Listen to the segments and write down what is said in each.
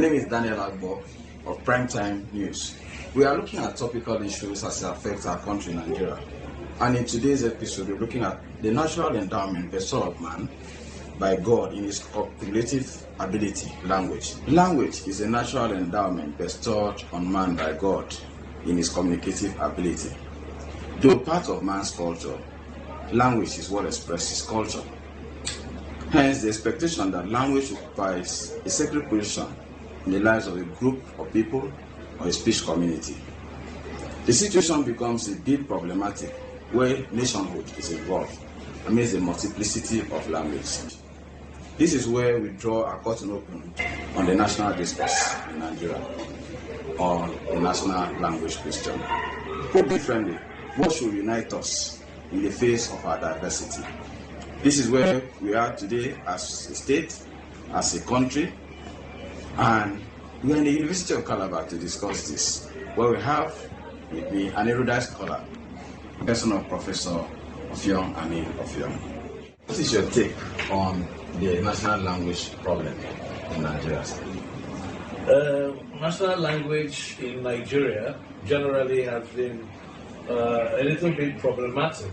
name is Daniel Agbo of Primetime News. We are looking at topical issues as it affects our country, Nigeria. And in today's episode, we're looking at the natural endowment bestowed of man by God in his cumulative ability, language. Language is a natural endowment bestowed on man by God in his communicative ability. Though part of man's culture, language is what expresses culture. Hence, the expectation that language occupies a sacred position in the lives of a group of people or a speech community. The situation becomes a bit problematic where nationhood is involved amidst the multiplicity of languages. This is where we draw a curtain open on the national discourse in Nigeria on the national language question. Put differently, what should unite us in the face of our diversity? This is where we are today as a state, as a country, and we are in the University of Calabar to discuss this, where we have with me an erudite scholar, person of Professor Ofiong Amin Ofiong. What is your take on the national language problem in Nigeria? National language in Nigeria generally has been a little bit problematic.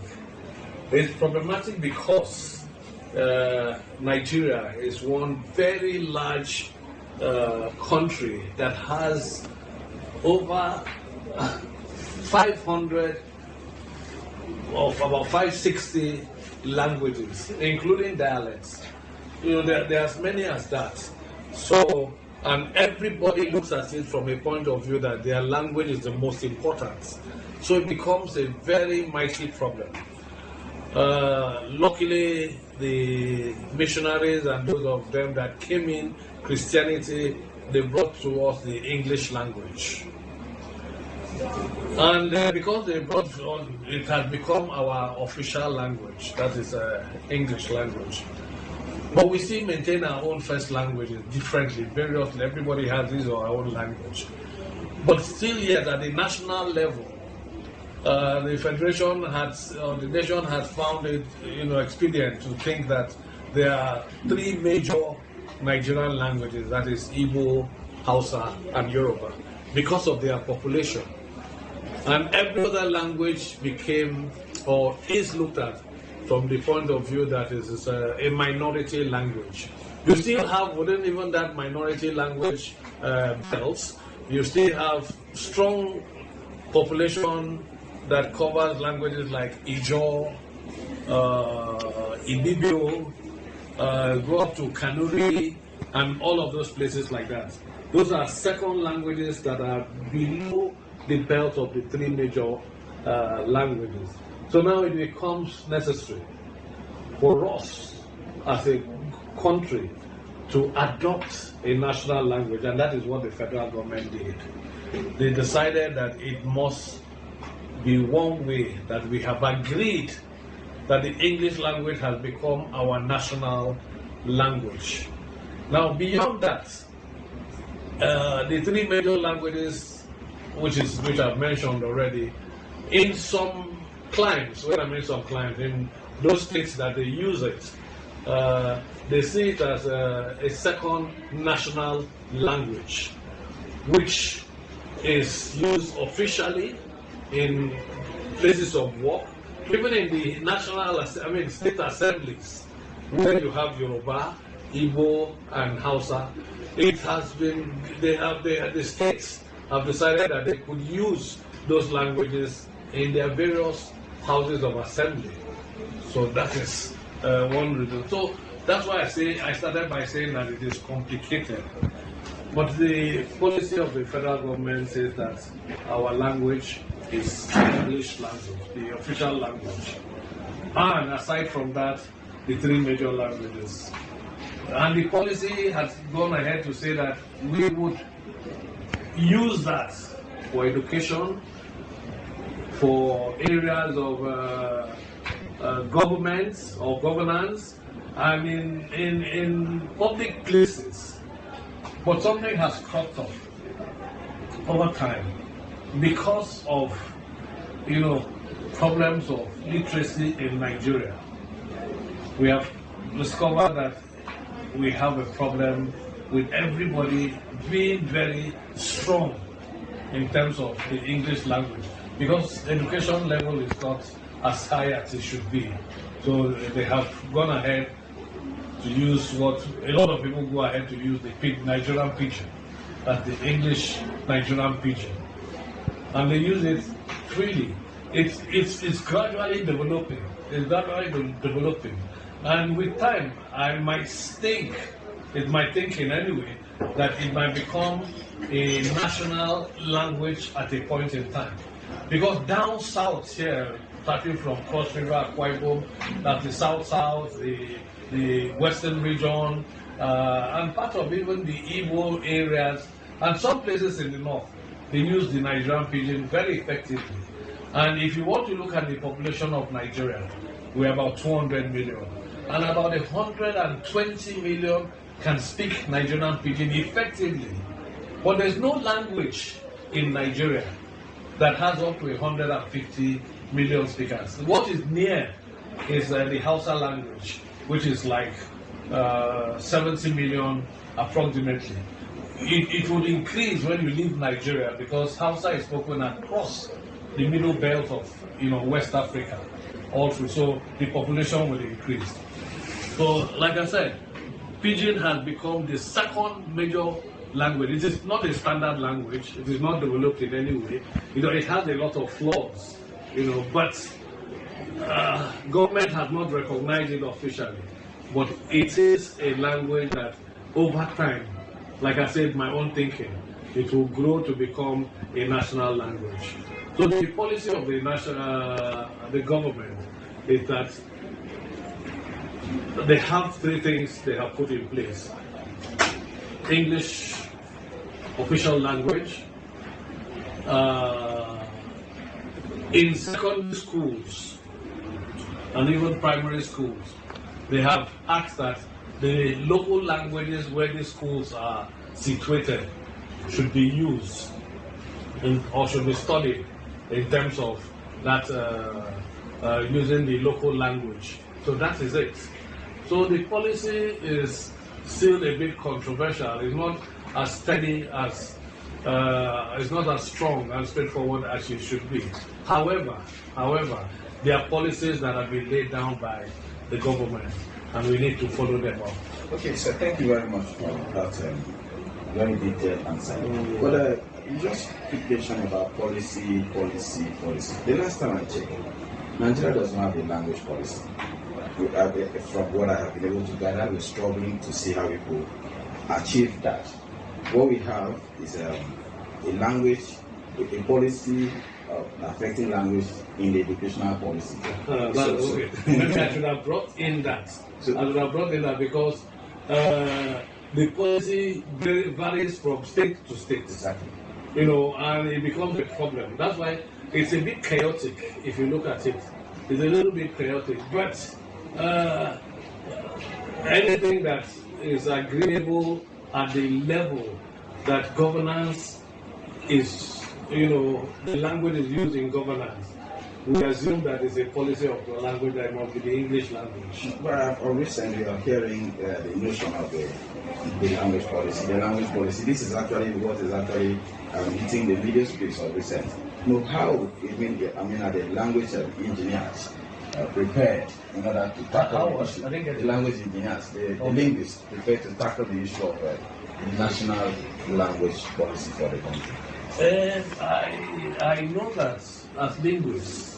It's problematic because Nigeria is one very large country that has over 500 of about 560 languages, including dialects. There are as many as that. So, and everybody looks at it from a point of view that their language is the most important. So it becomes a very mighty problem. Luckily, the missionaries and those of them that came in Christianity, they brought to us the English language. And because they brought it has become our official language, that is English language. But we still maintain our own first languages differently, variously. Everybody has his or her own language. But still yet at the national level, the federation has, or the nation has found it, expedient to think that there are three major Nigerian languages, that is Igbo, Hausa, and Yoruba, because of their population. And every other language became, or is looked at from the point of view that it is a minority language. You still have, within even that minority language belts, you still have strong population that covers languages like Ijaw, Ibibio, go up to Kanuri, and all of those places like that. Those are second languages that are below the belt of the three major languages. So now it becomes necessary for us as a country to adopt a national language, and that is what the federal government did. They decided that it must be one way, that we have agreed that the English language has become our national language. Now, beyond that, the three major languages, which I've mentioned already, in some climes, when I mean some climes, in those states that they use it, they see it as a second national language, which is used officially in places of work, even in the state assemblies, where you have Yoruba, Igbo, and Hausa. It has been, the states have decided that they could use those languages in their various houses of assembly. So that is one reason. So that's why I started by saying that it is complicated. But the policy of the federal government says that our language is English language, the official language. And aside from that, the three major languages. And the policy has gone ahead to say that we would use that for education, for areas of government or governance, and in public places. But something has cropped up over time because of, problems of literacy in Nigeria. We have discovered that we have a problem with everybody being very strong in terms of the English language, because education level is not as high as it should be. So they have gone ahead to use what a lot of people go ahead to use, the Nigerian pidgin, that's the English Nigerian pidgin, and they use it freely. It's gradually developing. It's gradually developing, and with time, I might think, it's my thinking anyway, that it might become a national language at a point in time. Because down south here, starting from Cross River, Akwa Ibom, that's the south-south, the western region, and part of even the Igbo areas, and some places in the north, they use the Nigerian pidgin very effectively. And if you want to look at the population of Nigeria, we're about 200 million, and about 120 million can speak Nigerian pidgin effectively. But there's no language in Nigeria that has up to 150 million speakers. What is near is the Hausa language, which is like 70 million approximately. It will increase when you leave Nigeria, because Hausa is spoken across the middle belt of West Africa all through, so the population will increase. So like I said, Pidgin has become the second major language. It is not a standard language. It is not developed in any way. It has a lot of flaws, but government has not recognized it officially. But it is a language that over time, like I said, my own thinking, it will grow to become a national language. So the policy of the government is that they have three things they have put in place: English official language, in secondary schools and even primary schools, they have asked that the local languages where the schools are situated should be used or should be studied in terms of that using the local language. So that is it. So the policy is still a bit controversial. It's not as steady as, it's not as strong and straightforward as it should be. However, there are policies that have been laid down by the government, and we need to follow them up. Okay, so thank you very much for that very detailed answer. But you just keep mentioning about policy. The last time I checked, Nigeria does not have a language policy. From what I have been able to gather, we're struggling to see how we could achieve that. What we have is a language, a policy affecting language in the educational policy. Maybe I should have brought in that. Because the policy varies from state to state. Exactly. And it becomes a problem. That's why it's a bit chaotic if you look at it. It's a little bit chaotic. But anything that is agreeable at the level that governance is, the language is used in governance, we assume that it's a policy of the language that must be the English language. But recently we are hearing the notion of the language policy. The language policy, this is actually what is actually hitting the media space of recent. How are the language engineers prepared in order to tackle the issue? The language engineers, the linguists prepared to tackle the issue of the national language policy for the country? I know that as linguists,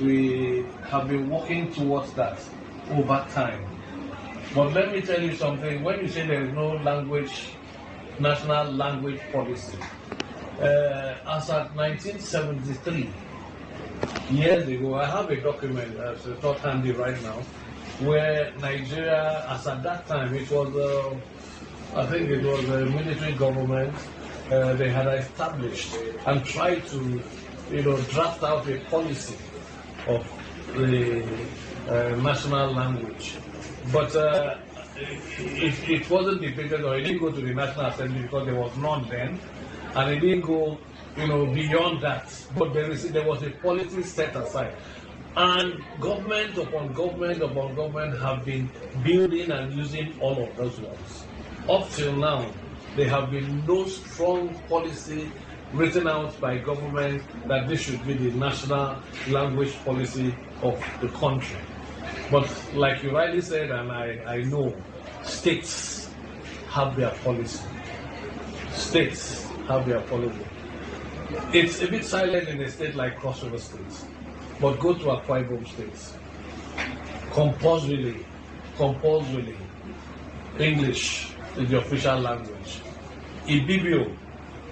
we have been working towards that over time. But let me tell you something. When you say there is no national language policy, as at 1973, years ago, I have a document that's not handy right now, where Nigeria, as at that time, it was, I think it was a military government, they had established and tried to, draft out a policy of the national language. But it wasn't debated, or it didn't go to the National Assembly because there was none then, and it didn't go, beyond that. But there was a policy set aside, and government upon government have been building and using all of those ones. up till now, there have been no strong policy written out by government that this should be the national language policy of the country. But like you rightly said, and I know, states have their policy. States have their policy. It's a bit silent in a state like Cross River State, but go to Akwa Ibom State. Compulsorily, English is the official language. Ibibio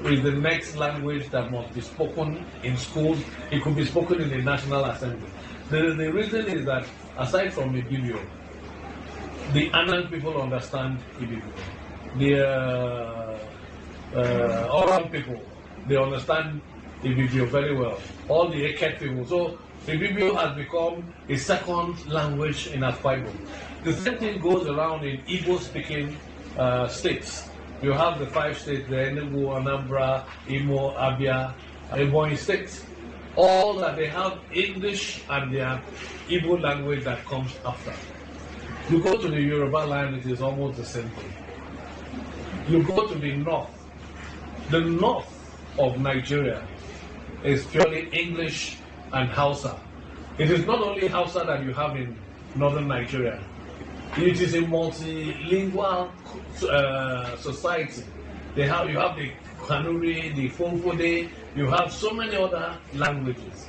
is the next language that must be spoken in schools. It could be spoken in the National Assembly. The reason is that aside from Ibibio, the Anan people understand Ibibio. The Oran people, they understand Ibibio very well. All the Eket people. So Ibibio has become a second language in Akwa Ibom. The same thing goes around in Igbo-speaking states. You have the 5 states, the Enugu, Anambra, Imo, Abia, Ebonyi states. All that they have English and their Igbo language that comes after. You go to the Yoruba land, it is almost the same thing. You go to the north. The north of Nigeria is purely English and Hausa. It is not only Hausa that you have in northern Nigeria. It is a multilingual society. You have the Kanuri, the Fonfode, you have so many other languages.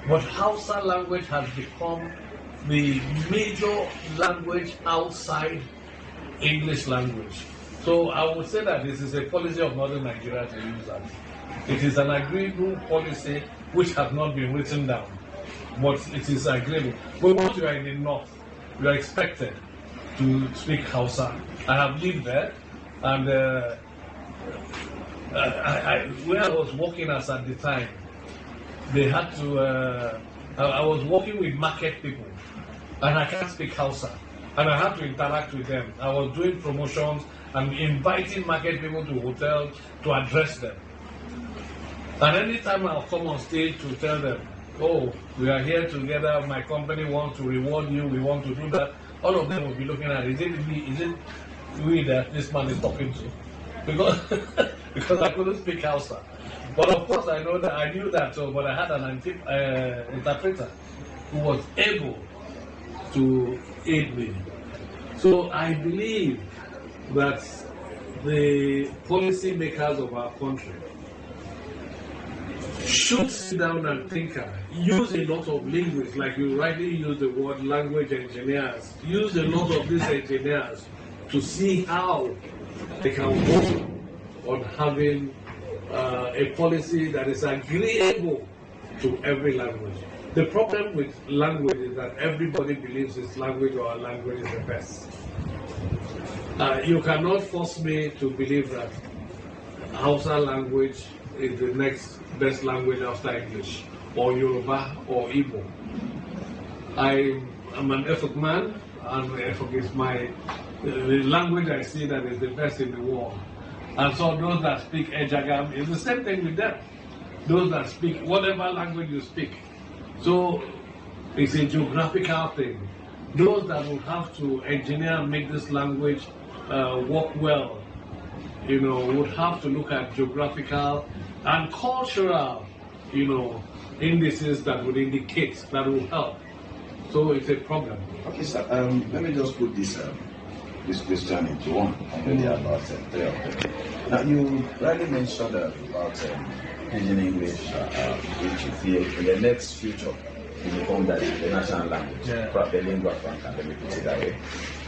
But Hausa language has become the major language outside English language. So I would say that this is a policy of northern Nigeria to use that. It is an agreeable policy which has not been written down, but it is agreeable. But once you are in the north, you are expected to speak Hausa. I have lived there, and where I was working as at the time, they had to. I was working with market people, and I can't speak Hausa, and I had to interact with them. I was doing promotions and inviting market people to hotels to address them. And anytime I'll come on stage to tell them, oh, we are here together, my company wants to reward you, we want to do that, all of them will be looking at, is it we that this man is talking to? Because I couldn't speak Hausa. But of course I knew that, but I had an interpreter who was able to aid me. So I believe that the policy makers of our country should sit down and think, use a lot of linguists, like you rightly use the word language engineers, use a lot of these engineers to see how they can work on having a policy that is agreeable to every language. The problem with language is that everybody believes his language or our language is the best. You cannot force me to believe that Hausa language is the next best language after English, or Yoruba, or Igbo. I am an Efik man, and Efik is the language I see that is the best in the world. And so those that speak Ejagam, it's the same thing with them. Those that speak whatever language you speak. So it's a geographical thing. Those that will have to engineer and make this language work well, would have to look at geographical and cultural, indices that would indicate, that will help. So it's a problem. Okay, sir. Let me just put this question into one. Already about 3 of them. Now, you rightly mentioned about Pidgin English, which you feel in the next future will become the national language, probably lingua franca, let me put it that way.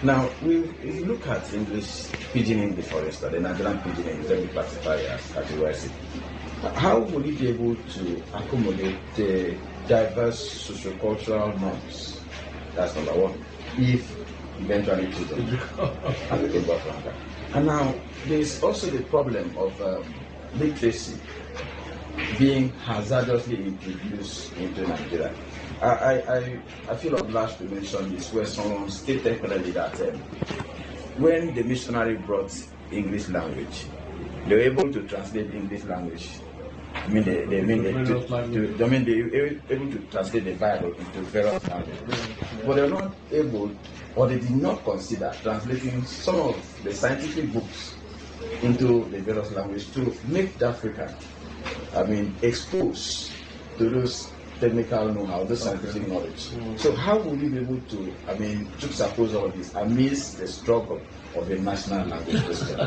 Now, if you look at English, Pidgin English, for instance, the Nigerian Pidgin English, let me classify it as categorized. How would it be able to accommodate the diverse sociocultural norms? That's number one. If eventually to as a lingua franca. And now, there's also the problem of literacy being hazardously introduced into Nigeria. I feel obliged to mention this, where someone stated clearly that when the missionary brought English language, they were able to translate English language I mean, they able to translate the Bible into various languages, but they're not able, or they did not consider translating some of the scientific books into the various languages to make the African, exposed to those technical know-how, those scientific knowledge. So how will you be able to, juxtapose all this amidst the struggle of the national language question?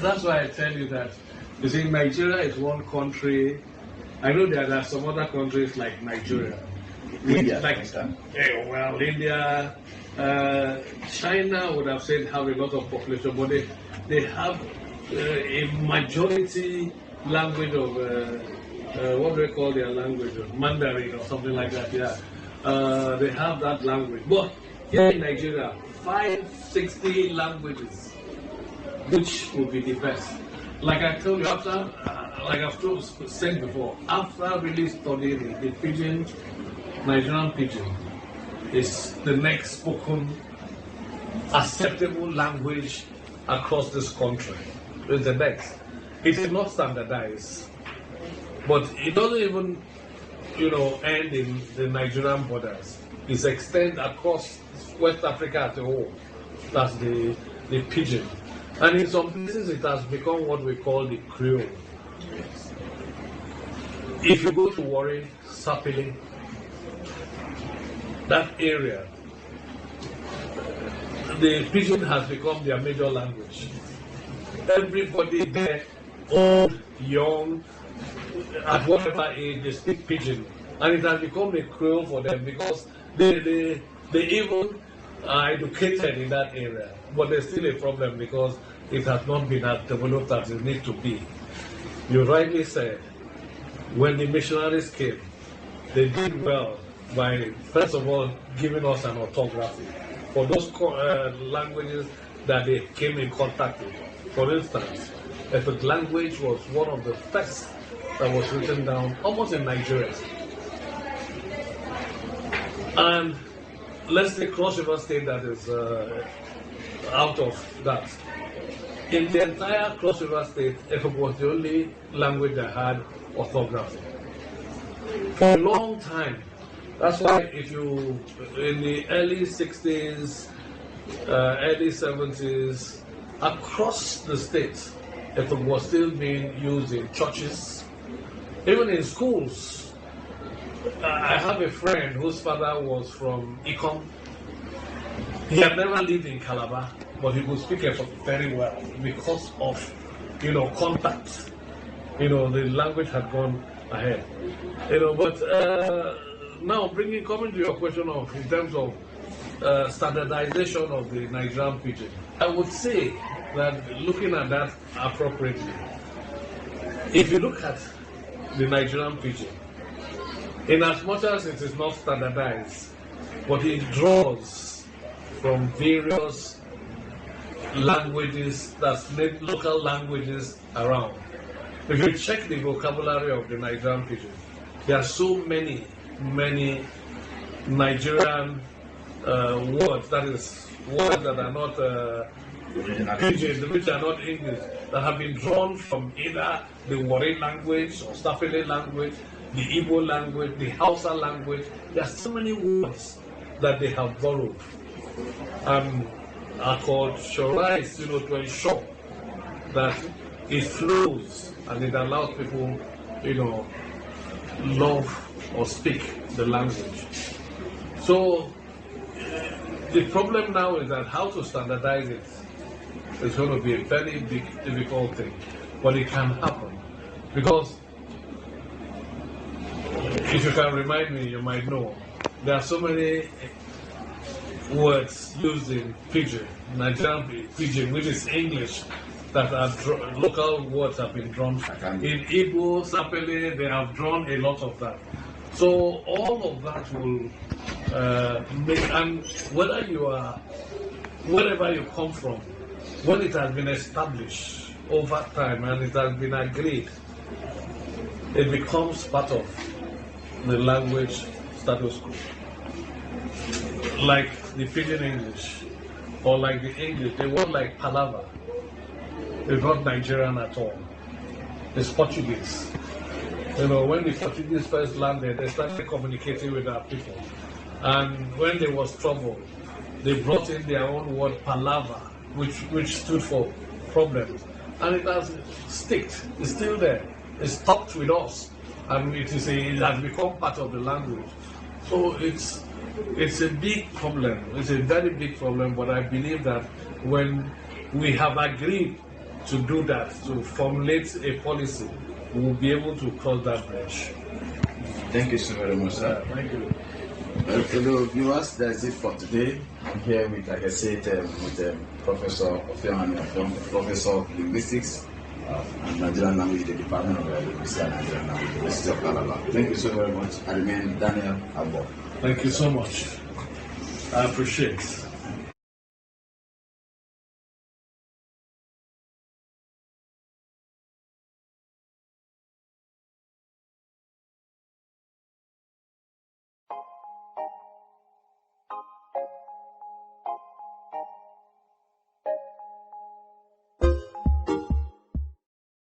That's why I tell you that. You see, Nigeria is one country. I know there are some other countries like Nigeria. India, India, China would have said have a lot of population, but they have a majority language of what do they call their language? Mandarin or something like that. Yeah, they have that language. But here in Nigeria, 560 languages, which would be the best. Like I told you, after, like I've said before, after really studying the pidgin, Nigerian pidgin is the next spoken acceptable language across this country. It's the next. It is not standardized, but it doesn't even, end in the Nigerian borders. It's extended across West Africa as a whole. That's the pidgin. And in some places it has become what we call the Creole. If you go to Warri, Sapele, that area, the pidgin has become their major language. Everybody there, old, young, at whatever age, they speak pidgin. And it has become a Creole for them because they even are educated in that area. But there's still a problem because it has not been as developed as it needs to be. You rightly said, when the missionaries came, they did well by, first of all, giving us an orthography for those languages that they came in contact with. For instance, Efik language was one of the first that was written down almost in Nigeria. And let's say Cross River State that is out of that. In the entire Cross River State, Efik was the only language that had orthography. For a long time. That's why if you, in the early 60s, early 70s, across the state, Efik was still being used in churches, even in schools. I have a friend whose father was from Ikom. He had never lived in Calabar, but he could speak Efik very well because of, contact. The language had gone ahead. But now coming to your question of, in terms of standardization of the Nigerian pidgin, I would say that looking at that appropriately, if you look at the Nigerian pidgin, in as much as it is not standardized, but it draws from various languages, that's local languages around. If you check the vocabulary of the Nigerian pidgin, there are so many Nigerian words, that is, words that are not pidgin, which are not English, that have been drawn from either the Warri language or Sapele language, the Igbo language, the Hausa language. There are so many words that they have borrowed and are called shorais, to ensure that it flows and it allows people, love or speak the language. So the problem now is that how to standardize it is going to be a very big, difficult thing, but it can happen because if you can remind me, you might know there are so many words used in pidgin, Nigerian pidgin, which is English, that are local words have been drawn. In Igbo, Sapele, they have drawn a lot of that. So all of that will make, and wherever you come from, when it has been established over time and it has been agreed, it becomes part of the language status quo. Like the pidgin English, or like the English, they word like palaver. It's not Nigerian at all. is Portuguese. You know, when the Portuguese first landed, they started communicating with our people. And when there was trouble, they brought in their own word, palava, which stood for problem. And it has sticked. It's still there. It's stuck with us. And it has become part of the language. So it's a big problem. It's a very big problem, but I believe that when we have agreed to do that, to formulate a policy, we will be able to cross that bridge. Thank you so very much, sir. Thank you. Well, fellow viewers, that's it for today. I'm here with, like I said, with Professor Ofeani, Professor of Linguistics and Nigerian Language, the Department of Linguistics and Nigerian Language, University of Calabar. Thank you so very much. I remain Daniel Abo. Thank you so much. I appreciate it.